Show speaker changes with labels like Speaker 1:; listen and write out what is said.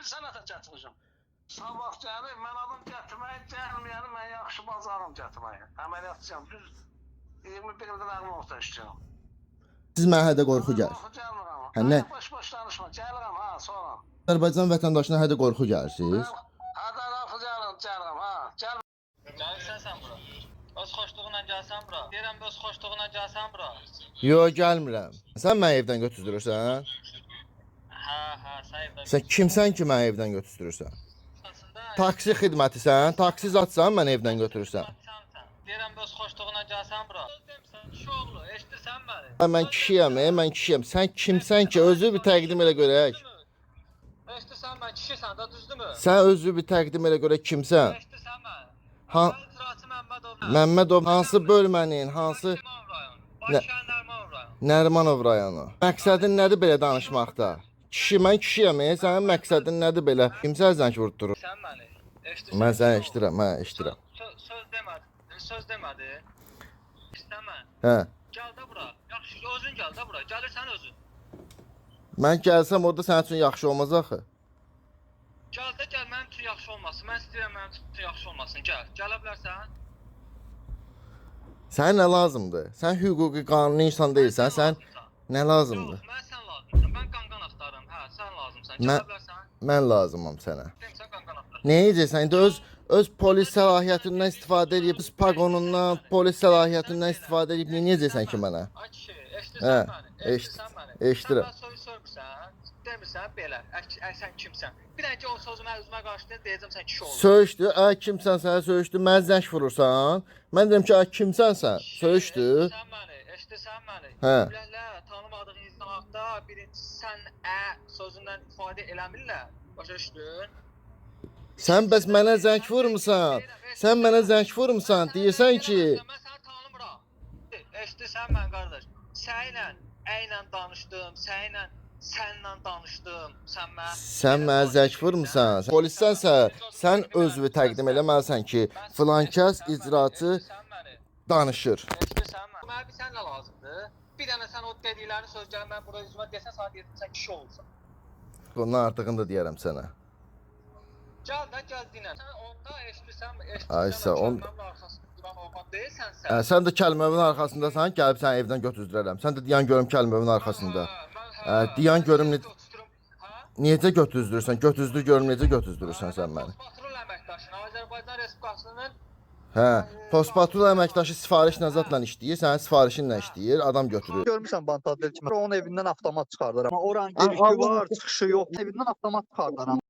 Speaker 1: bir sənətə gətirəcəm. Sabah gəlir, mən adam gətirməyi gəlməyəni mən yaxşı bacarım gətirməyi. Əməliyyatçıyam, düz 21 ildir əqlim olsa işləyirəm.
Speaker 2: Siz mənə hədə qorxu gəlir.
Speaker 1: Qorxu gəlmirəm.
Speaker 2: Hə, nə?
Speaker 1: Boş danışma, gəlirəm ha, sonra.
Speaker 2: Azərbaycan vətəndaşına hədə qorxu gəlirsiniz.
Speaker 1: Hədə gəlirəm ha, gəl.
Speaker 3: Gəlsən sən bura. Öz xoşluğunla gəlsən bura. Deyirəm öz xoşluğunla gəlsən bura.
Speaker 2: Yox, gəlmirəm. Sən məni evdən götürdürürsən?
Speaker 3: Hə, sən evdə.
Speaker 2: Sən kimsən ki, məni evdən götürdürürsən? Taksi xidmətisən, taksi zatsan məni evdən götürürsən.
Speaker 3: Deyirəm öz xoşluğuna gəlsən bura. Söz demisən, kişi oğlu, eşidirsən məni?
Speaker 2: Mən kişiyəm, mən kişiyəm. Sən kimsən ki, özü bir təqdim elə görək.
Speaker 3: Eşidirsən mən kişisən də, düzdürmü?
Speaker 2: Sən özü bir təqdim elə görək kimsən?
Speaker 3: Eşidirsən məni?
Speaker 2: Ha,
Speaker 3: İcraçı Məmmədov.
Speaker 2: Məmmədov hansı bölmənin, hansı
Speaker 3: Bakıyan Nərmanov rayonu.
Speaker 2: Nərimanov rayonu. Məqsədin nədir belə danışmaqda? Kişi, mən kişiyəm, sənin məqsədin nədir belə? Kimsə zəng vurdurur?
Speaker 3: Sən məni eşidirsən.
Speaker 2: Mən səni eşidirəm, hə, eşidirəm.
Speaker 3: Söz demədi. İstəmə.
Speaker 2: Hə.
Speaker 3: Gəl də bura. Yaxşı, özün gəl də bura. Gəlirsən özün.
Speaker 2: Mən gəlsəm orada sənin üçün yaxşı olmaz axı.
Speaker 3: Gəl də gəl, mənim üçün yaxşı olmasın. Mən istəyirəm mənim üçün yaxşı olmasın. Gəl. Gələ bilərsən?
Speaker 2: Sənə nə lazımdır? Sən hüquqi qanuni insan deyilsən, sən nə lazımdır?
Speaker 3: Yox, mən sən lazımsan. Mən qanqan axtarım. Hə, sən lazımsan. Gələ bilərsən?
Speaker 2: Mən lazımam sənə.
Speaker 3: Demirsən qanqan axtar.
Speaker 2: Nə edəcəksən? İndi öz polis səlahiyyətindən istifadə edib, öz paqonundan, polis səlahiyyətindən istifadə edib nə edəcəksən ki mənə?
Speaker 3: Ay kişi, eşidirsən məni?
Speaker 2: Eşidirsən məni? Eşidirəm.
Speaker 3: Sən soru sormursan, demirsən belə. Sən kimsən? Bir dənə ki o sözümə üzümə qarşı deyəcəm sən kişi oldun.
Speaker 2: Söyüşdü, kimsən sənə söyüşdü, mən zəng vurursan. Mən deyirəm ki, kimsən sən? Söyüşdü.
Speaker 3: Eşidirsən məni?
Speaker 2: Hə.
Speaker 3: Bilirlər, tanımadığın insan haqqında birinci sən sözündən ifadə eləmirlər. Başa düşdün?
Speaker 2: Sən bəs mənə zəng vurmusan? Sən mənə zəng vurmusan? Deyirsən ki...
Speaker 3: Mən səni tanımıram. Eşidirsən mən qardaş? Sənlə, əylə danışdım, sənlə danışdım.
Speaker 2: Sən mənə zəng vurmusan? Polissənsə, sən özünü təqdim eləməlisən ki, filankəs icraçı danışır.
Speaker 3: Eşidirsən mən? Mənə bir sən nə lazımdır? Bir dənə sən o dediklərini söz gəl, mən burada üzümə desən, saat 7 sən kişi olursan.
Speaker 2: Bundan artığını da deyərəm sənə.
Speaker 3: Gəl də, gəl dinə. Sən onda eşidirsən,
Speaker 2: Aysa,
Speaker 3: kəlməmin arxasında duran oğlan deyilsən sən.
Speaker 2: Sən də kəlməmin arxasındasan, gəlib səni evdən götüzdürərəm. Sən də deyən görüm kəlməmin arxasında. Deyən görüm necə götüzdürürsən, götüzdür görüm necə götüzdürürsən sən məni.
Speaker 3: Postpatrul əməkdaşına, Azərbaycan Respublikasının
Speaker 2: Hə, postpatrul əməkdaşı sifariş nəzarətlə işləyir, sənin sifarişinlə işləyir, adam götürür.
Speaker 4: Görmüsən Bantatel kimi, onun evindən avtomat çıxardıram. Oranın girişi var, çıxışı yox. Evindən avtomat çıxardıram.